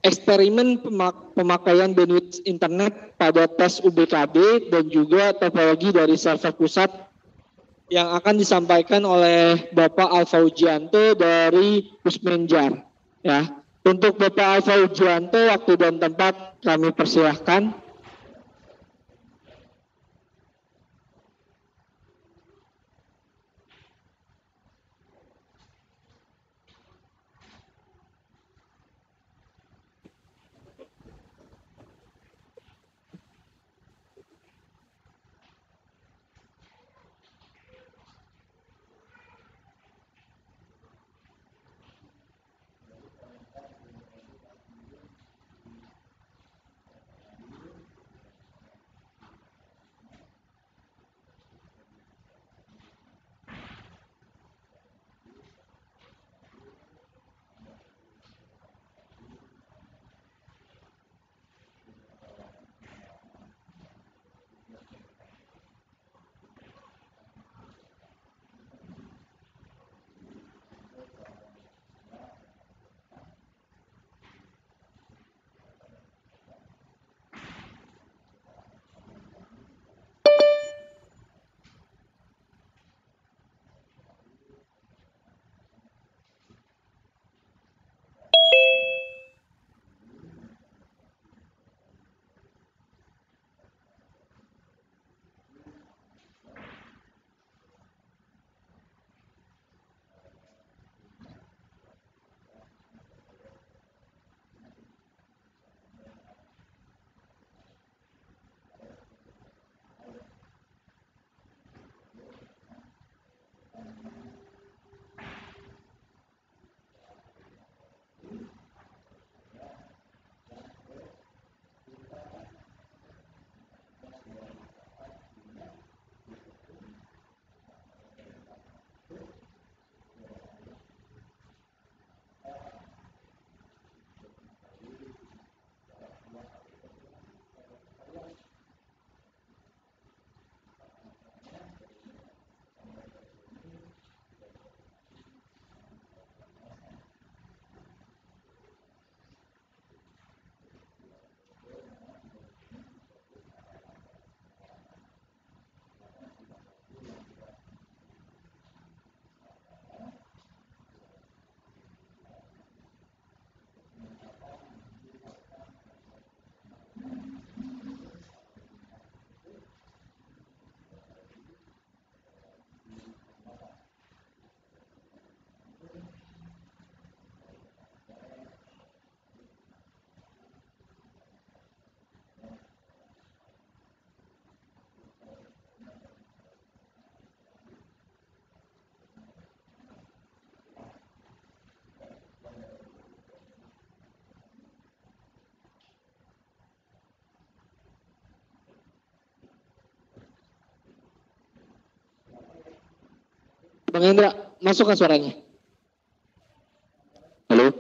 eksperimen pemakaian bandwidth internet pada tes UBKB dan juga topologi dari server pusat yang akan disampaikan oleh Bapak Alfa Ujianto dari Pusmenjar. Ya, untuk Bapak Alfa Ujianto, waktu dan tempat kami persilahkan. Bang Hendra, masukkan suaranya. Halo?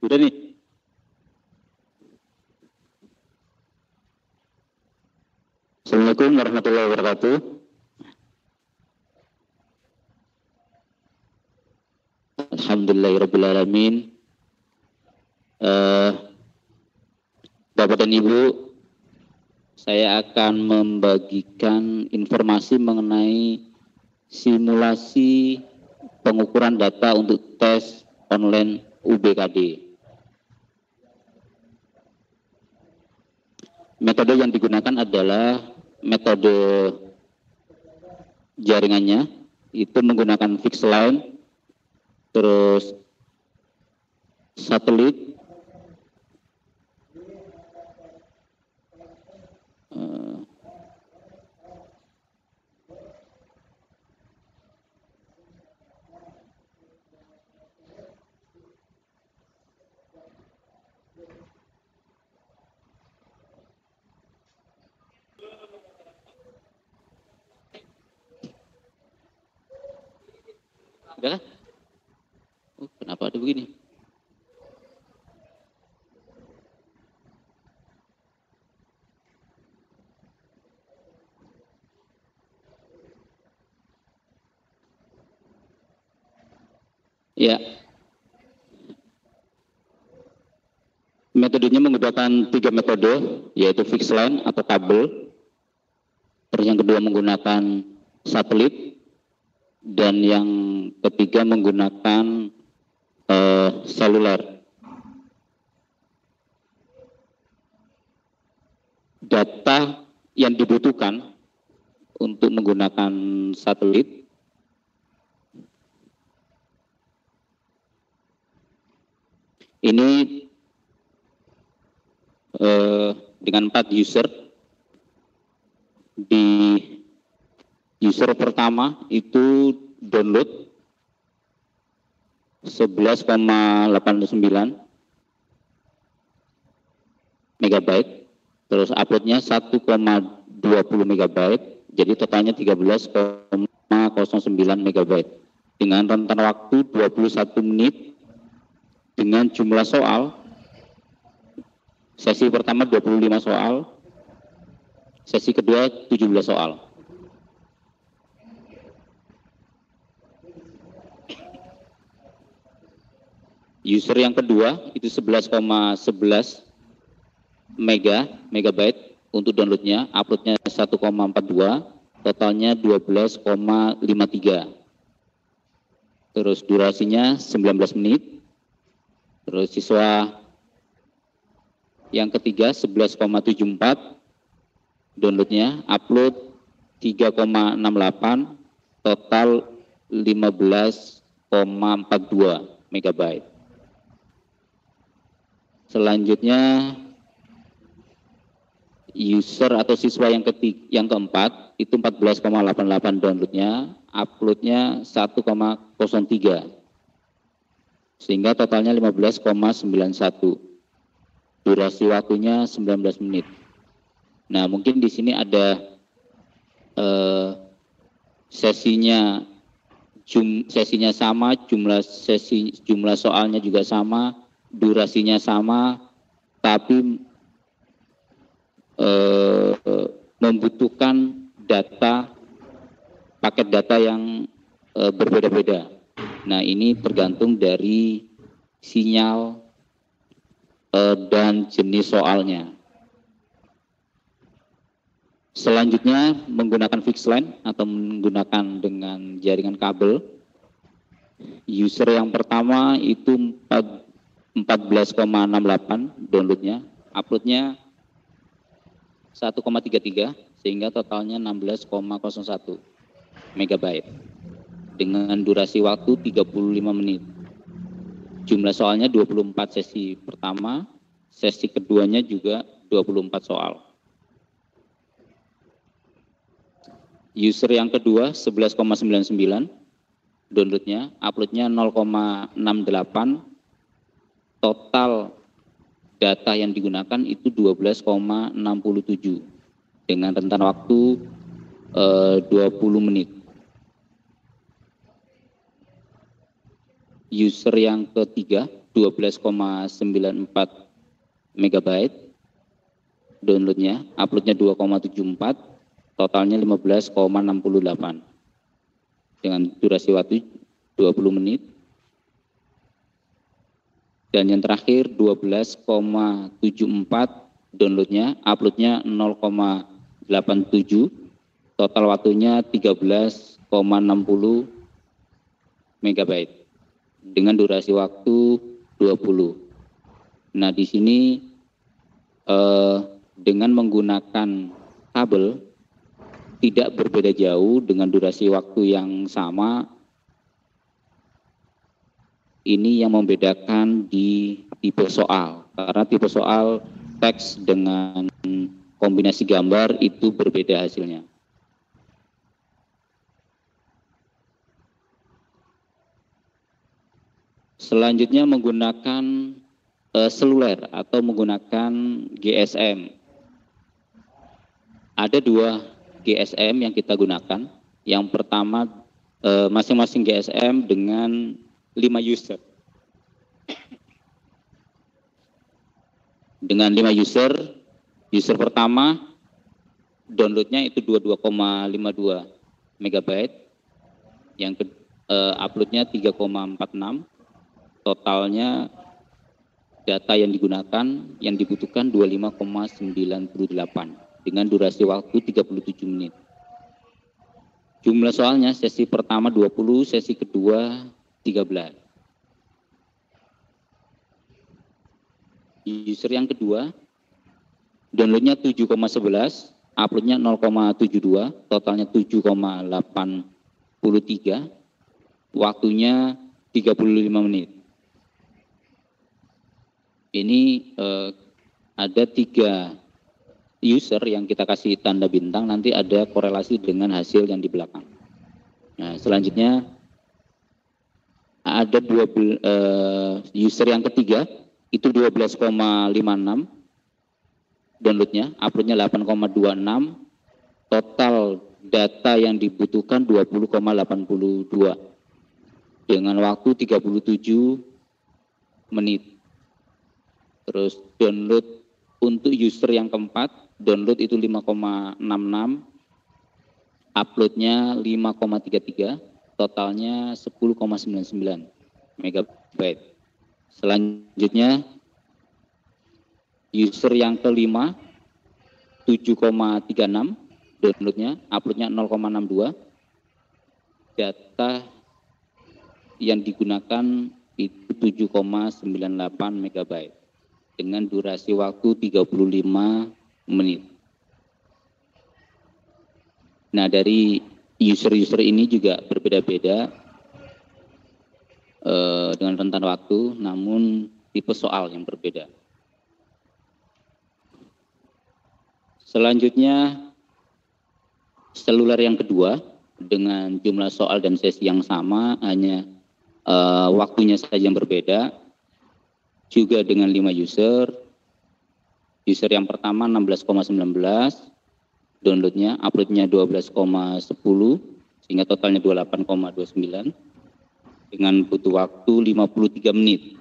Udah nih. Assalamualaikum warahmatullahi wabarakatuh. Alhamdulillahirrabbilalamin. Bapak dan Ibu, saya akan membagikan informasi mengenai simulasi pengukuran data untuk tes online UBKD. Metode yang digunakan adalah metode jaringannya, itu menggunakan fixed line, terus satelit, udah kan? Kenapa ada begini? Ya, metodenya menggunakan 3 metode, yaitu fixed line atau kabel, terus yang kedua menggunakan satelit, dan yang ketiga menggunakan seluler. Data yang dibutuhkan untuk menggunakan satelit ini dengan 4 user. Di user pertama itu download 11,89 megabyte, terus uploadnya 1,20 megabyte, jadi totalnya 13,09 megabyte dengan rentan waktu 21 menit dengan jumlah soal. Sesi pertama 25 soal, sesi kedua 17 soal. User yang kedua itu 11,11 megabyte untuk downloadnya, uploadnya 1,42, totalnya 12,53. Terus durasinya 19 menit. Terus siswa yang ketiga 11,74, downloadnya, upload 3,68, total 15,42 megabyte. Selanjutnya user atau siswa yang keempat itu 14,88 downloadnya, uploadnya 1,03, sehingga totalnya 15,91. Durasi waktunya 19 menit. Nah, mungkin di sini ada sesinya sama, jumlah soalnya juga sama, durasinya sama, tapi membutuhkan paket data yang berbeda-beda. Nah, ini tergantung dari sinyal dan jenis soalnya. Selanjutnya menggunakan fixed line atau menggunakan dengan jaringan kabel. User yang pertama itu 14,68 downloadnya, uploadnya 1,33, sehingga totalnya 16,01 megabyte dengan durasi waktu 35 menit. Jumlah soalnya 24 sesi pertama, sesi keduanya juga 24 soal. User yang kedua 11,99 downloadnya, uploadnya 0,68, total data yang digunakan itu 12,67 dengan rentan waktu 20 menit. User yang ketiga 12,94 megabyte downloadnya, uploadnya 2,74, totalnya 15,68 dengan durasi waktu 20 menit. Dan yang terakhir 12,74 downloadnya, uploadnya 0,87, total waktunya 13,60 megabyte dengan durasi waktu 20. Nah, di sini dengan menggunakan kabel tidak berbeda jauh dengan durasi waktu yang sama. Ini yang membedakan di tipe soal, karena tipe soal teks dengan kombinasi gambar itu berbeda hasilnya. Selanjutnya menggunakan seluler atau menggunakan GSM. Ada 2 GSM yang kita gunakan. Yang pertama masing-masing GSM dengan 5 user. Dengan 5 user pertama downloadnya itu 22,52 megabyte, yang uploadnya 3,46, Totalnya data yang digunakan, yang dibutuhkan 25,98 dengan durasi waktu 37 menit. Jumlah soalnya sesi pertama 20, sesi kedua 13. User yang kedua, downloadnya 7,11, uploadnya 0,72, totalnya 7,83, waktunya 35 menit. Ini ada 3 user yang kita kasih tanda bintang, nanti ada korelasi dengan hasil yang di belakang. Nah, selanjutnya ada user yang ketiga, itu 12,56 downloadnya, uploadnya 8,26, total data yang dibutuhkan 20,82 dengan waktu 37 menit. Terus download untuk user yang keempat, download itu 5,66, uploadnya 5,33, totalnya 10,99 megabyte. Selanjutnya user yang kelima 7,36 downloadnya, uploadnya 0,62, data yang digunakan itu 7,98 megabyte dengan durasi waktu 35 menit. Nah, dari user-user ini juga berbeda-beda dengan rentan waktu, namun tipe soal yang berbeda. Selanjutnya, seluler yang kedua dengan jumlah soal dan sesi yang sama, hanya waktunya saja yang berbeda, juga dengan 5 user. User yang pertama 16,19, downloadnya, uploadnya 12,10, sehingga totalnya 28,29, dengan butuh waktu 53 menit.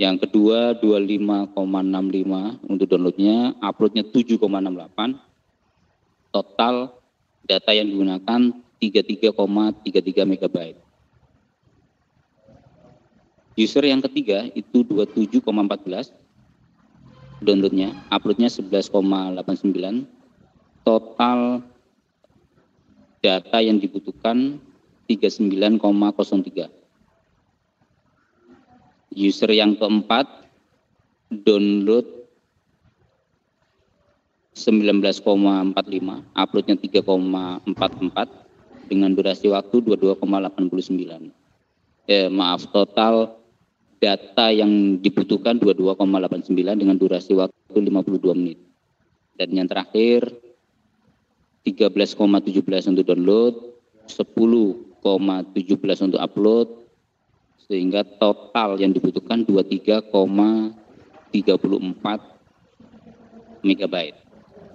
Yang kedua 25,65 untuk downloadnya, uploadnya 7,68, total data yang digunakan 33,33 megabyte. User yang ketiga itu 27,14, downloadnya, uploadnya 11,89, total data yang dibutuhkan 39,03. User yang keempat, download 19,45, uploadnya 3,44 dengan durasi waktu 22,89. Total data yang dibutuhkan 22,89 dengan durasi waktu 52 menit. Dan yang terakhir 13,17 untuk download, 10,17 untuk upload, sehingga total yang dibutuhkan 23,34 megabyte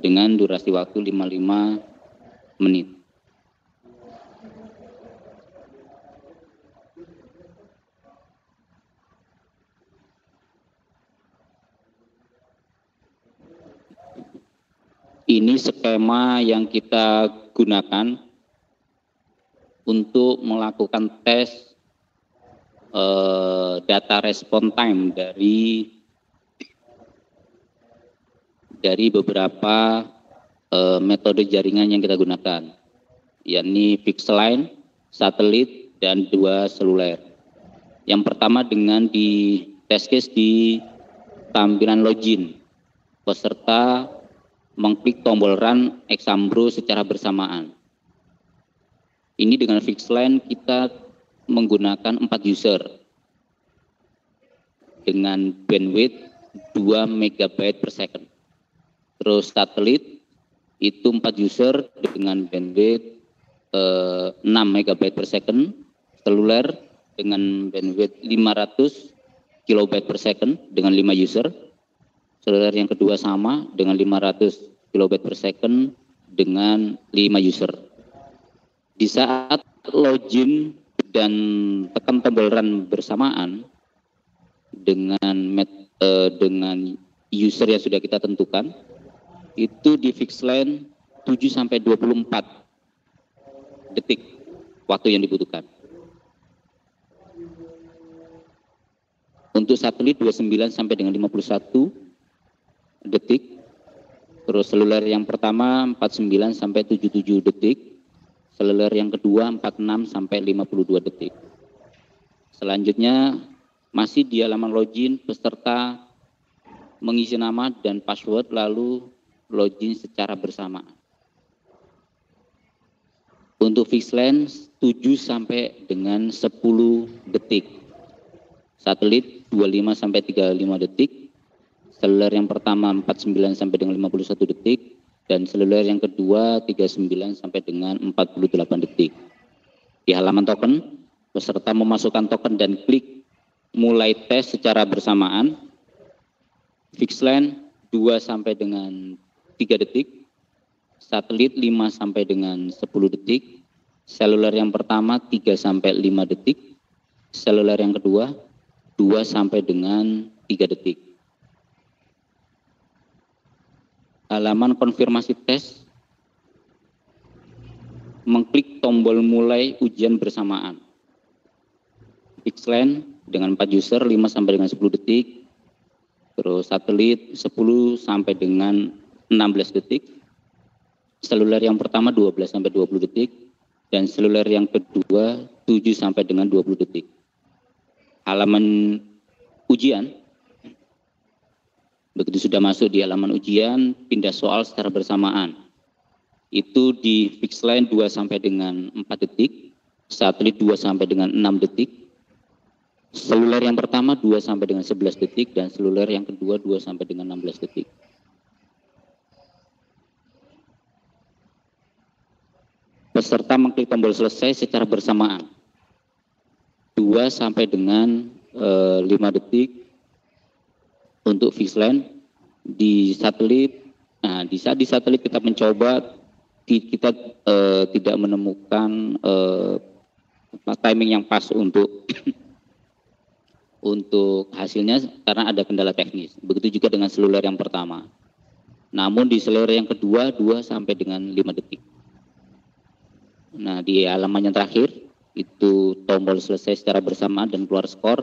dengan durasi waktu 55 menit. Ini skema yang kita gunakan untuk melakukan tes data respon time dari beberapa metode jaringan yang kita gunakan, yakni fixed line, satelit, dan 2 seluler. Yang pertama dengan di test case di tampilan login, peserta mengklik tombol run Exambro secara bersamaan. Ini dengan fixed line kita menggunakan 4 user dengan bandwidth 2 megabyte per second. Terus satelit itu 4 user dengan bandwidth 6 megabyte per second. Seluler dengan bandwidth 500 kilobyte per second dengan 5 user. Seluler yang kedua sama dengan 500 kilobyte per second dengan 5 user. Di saat login dan tekan tombol run bersamaan dengan user yang sudah kita tentukan, itu di fixed line 7-24 detik waktu yang dibutuhkan. Untuk satelit 29 sampai dengan 51 detik. Terus seluler yang pertama 49 sampai 77 detik. Seluler yang kedua 46 sampai 52 detik. Selanjutnya masih di halaman login, peserta mengisi nama dan password lalu login secara bersamaan. Untuk fixed line 7 sampai dengan 10 detik. Satelit 25 sampai 35 detik. Seluler yang pertama 49 sampai dengan 51 detik. Dan seluler yang kedua 39 sampai dengan 48 detik. Di halaman token, peserta memasukkan token dan klik mulai tes secara bersamaan. Fixed line 2 sampai dengan 3 detik. Satelit 5 sampai dengan 10 detik. Seluler yang pertama 3 sampai 5 detik. Seluler yang kedua 2 sampai dengan 3 detik. Halaman konfirmasi tes, mengklik tombol mulai ujian bersamaan. Fixed line dengan 4 user 5 sampai dengan 10 detik. Terus satelit 10 sampai dengan 16 detik. Seluler yang pertama 12 sampai 20 detik. Dan seluler yang kedua 7 sampai dengan 20 detik. Halaman ujian, begitu sudah masuk di halaman ujian, pindah soal secara bersamaan. Itu di fixed line 2 sampai dengan 4 detik, satelit 2 sampai dengan 6 detik, seluler yang pertama 2 sampai dengan 11 detik, dan seluler yang kedua 2 sampai dengan 16 detik. Peserta mengklik tombol selesai secara bersamaan. 2 sampai dengan 5 detik untuk fixed line. Di satelit, nah di saat di satelit kita mencoba, kita tidak menemukan timing yang pas untuk untuk hasilnya karena ada kendala teknis. Begitu juga dengan seluler yang pertama. Namun di seluler yang kedua 2 sampai dengan 5 detik. Nah, di halaman yang terakhir itu tombol selesai secara bersamaan dan keluar skor.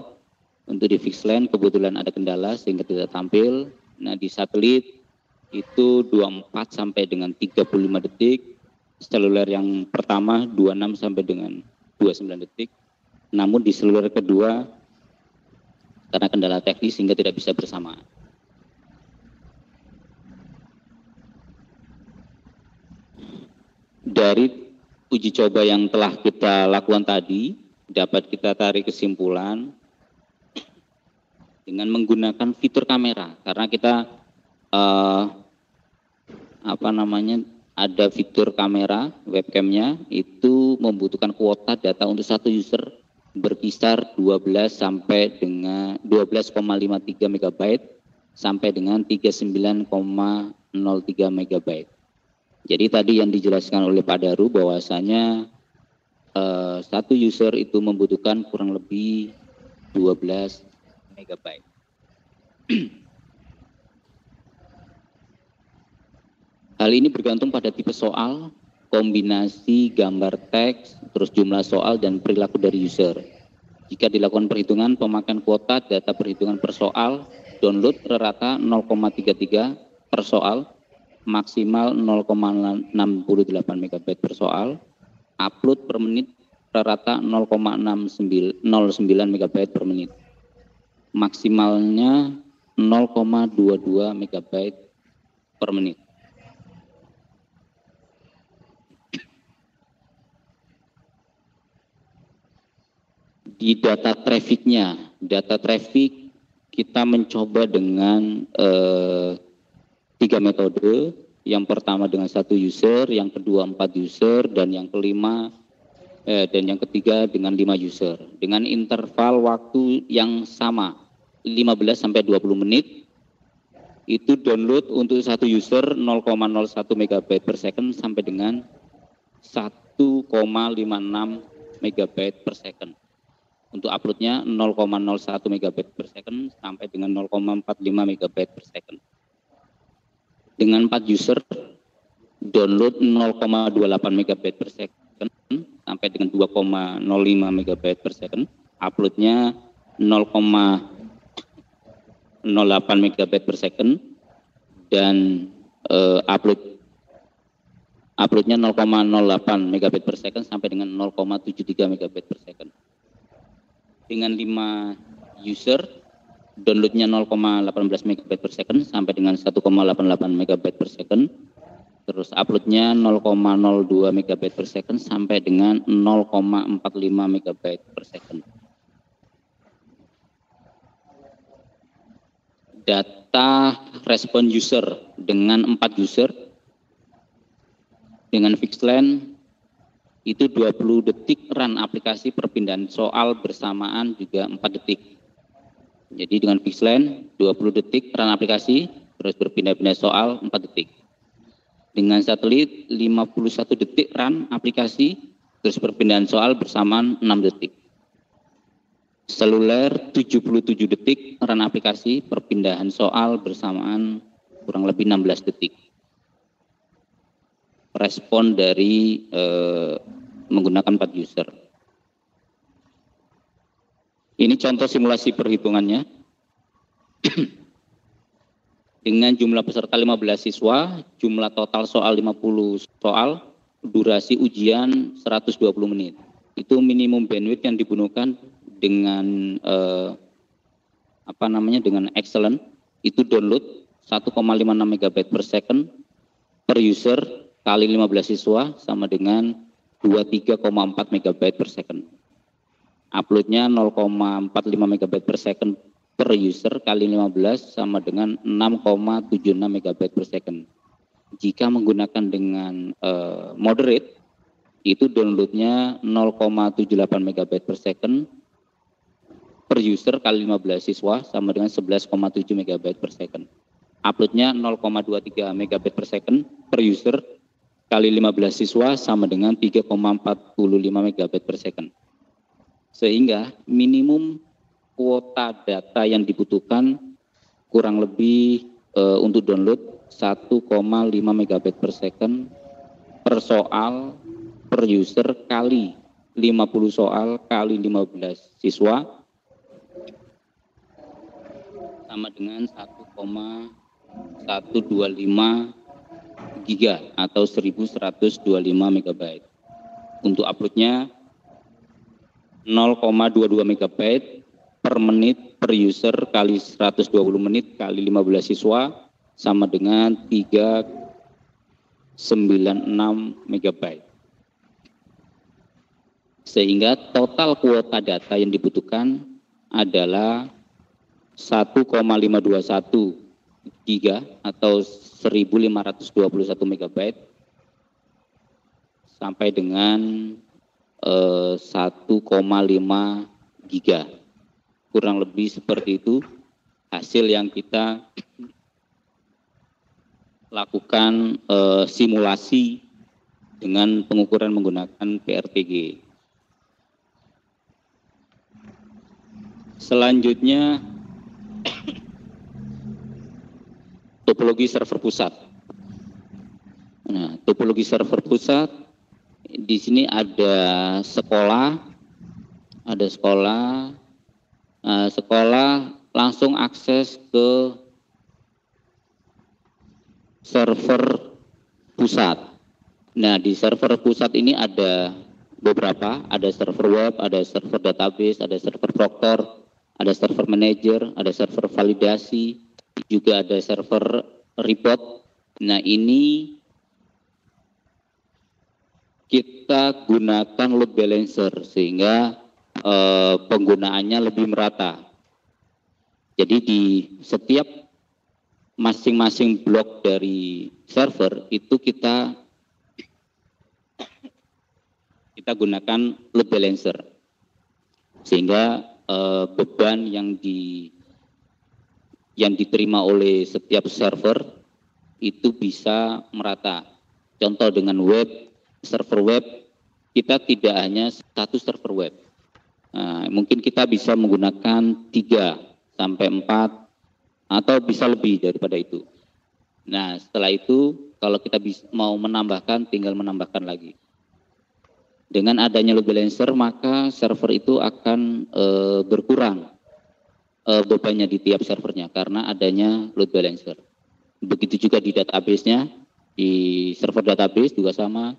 Untuk di fixed line kebetulan ada kendala sehingga tidak tampil. Nah, di satelit itu 24 sampai dengan 35 detik. Seluler yang pertama 26 sampai dengan 29 detik. Namun di seluler kedua karena kendala teknis sehingga tidak bisa bersamaan. Dari uji coba yang telah kita lakukan tadi, dapat kita tarik kesimpulan dengan menggunakan fitur kamera, karena kita ada fitur kamera webcamnya itu membutuhkan kuota data untuk satu user berkisar 12 sampai dengan 12,53 MB sampai dengan 39,03 MB. Jadi tadi yang dijelaskan oleh Pak Daru bahwasanya satu user itu membutuhkan kurang lebih 12 MB. Hal ini bergantung pada tipe soal, kombinasi gambar teks, terus jumlah soal dan perilaku dari user. Jika dilakukan perhitungan pemakaian kuota data perhitungan per soal, download rata 0,33 per soal, maksimal 0,68 MB per soal, upload per menit rata 0,09 MB per menit, maksimalnya 0,22 MB per menit. Di data trafficnya, data traffic kita mencoba dengan 3 metode. Yang pertama dengan 1 user, yang kedua 4 user, dan yang kelima dan yang ketiga dengan 5 user. Dengan interval waktu yang sama, 15 sampai 20 menit. Itu download untuk 1 user 0,01 MB per second sampai dengan 1,56 MB per second. Untuk uploadnya 0,01 MB per second sampai dengan 0,45 MB per second. Dengan 4 user, download 0,28 MB per second sampai dengan 2,05 MB per second. Uploadnya 0,05 0,08 megabyte per second dan uploadnya 0,08 megabyte per second sampai dengan 0,73 megabyte per second. Dengan 5 user, downloadnya 0,18 megabyte per second sampai dengan 1,88 megabyte per second. Terus uploadnya 0,02 megabyte per second sampai dengan 0,45 megabyte per second. Data respon user dengan 4 user dengan fixed length itu 20 detik run aplikasi perpindahan soal bersamaan juga 4 detik. Jadi dengan fixed length 20 detik run aplikasi terus berpindah-pindah soal 4 detik. Dengan satelit 51 detik run aplikasi terus perpindahan soal bersamaan 6 detik. Seluler 77 detik run aplikasi perpindahan soal bersamaan kurang lebih 16 detik. Respon dari menggunakan 4 user. Ini contoh simulasi perhitungannya. Dengan jumlah peserta 15 siswa, jumlah total soal 50 soal, durasi ujian 120 menit. Itu minimum bandwidth yang dibutuhkan dengan dengan excellent, itu download 1,56 megabyte per second per user kali 15 siswa sama dengan 23,4 megabyte per second. Uploadnya 0,45 megabyte per second per user kali 15 sama dengan 6,76 megabyte per second. Jika menggunakan dengan moderate, itu downloadnya 0,78 megabyte per second per user kali 15 siswa sama dengan 11,7 megabyte per second. Uploadnya 0,23 megabyte per second per user kali 15 siswa sama dengan 3,45 megabyte per second. Sehingga minimum kuota data yang dibutuhkan kurang lebih untuk download 1,5 megabyte per second per soal per user kali 50 soal kali 15 siswa sama dengan 1,125 giga atau 1125 megabyte. Untuk uploadnya 0,22 megabyte per menit per user kali 120 menit kali 15 siswa sama dengan 396 megabyte. Sehingga total kuota data yang dibutuhkan adalah 1,521 giga atau 1521 megabyte sampai dengan 1,5 giga. Kurang lebih seperti itu hasil yang kita lakukan simulasi dengan pengukuran menggunakan PRTG. Selanjutnya topologi server pusat. Nah, topologi server pusat di sini ada sekolah, sekolah langsung akses ke server pusat. Nah, di server pusat ini ada beberapa, ada server web, ada server database, ada server proctor, ada server manager, ada server validasi, juga ada server report. Nah, ini kita gunakan load balancer sehingga penggunaannya lebih merata. Jadi di setiap masing-masing blok dari server itu kita gunakan load balancer sehingga beban yang diterima oleh setiap server itu bisa merata. Contoh dengan web, server web, kita tidak hanya satu server web. Nah, mungkin kita bisa menggunakan 3 sampai 4 atau bisa lebih daripada itu. Nah, setelah itu kalau kita mau menambahkan, tinggal menambahkan lagi. Dengan adanya load balancer, maka server itu akan berkurang bebannya di tiap servernya karena adanya load balancer. Begitu juga di database-nya, di server database juga sama,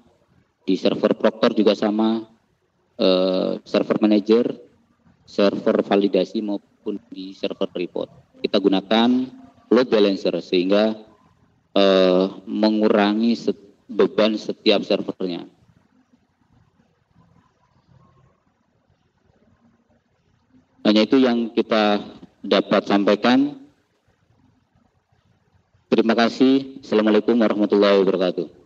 di server Proctor juga sama, server manager, server validasi maupun di server report. Kita gunakan load balancer sehingga mengurangi beban setiap servernya. Hanya itu yang kita dapat sampaikan. Terima kasih. Assalamualaikum warahmatullahi wabarakatuh.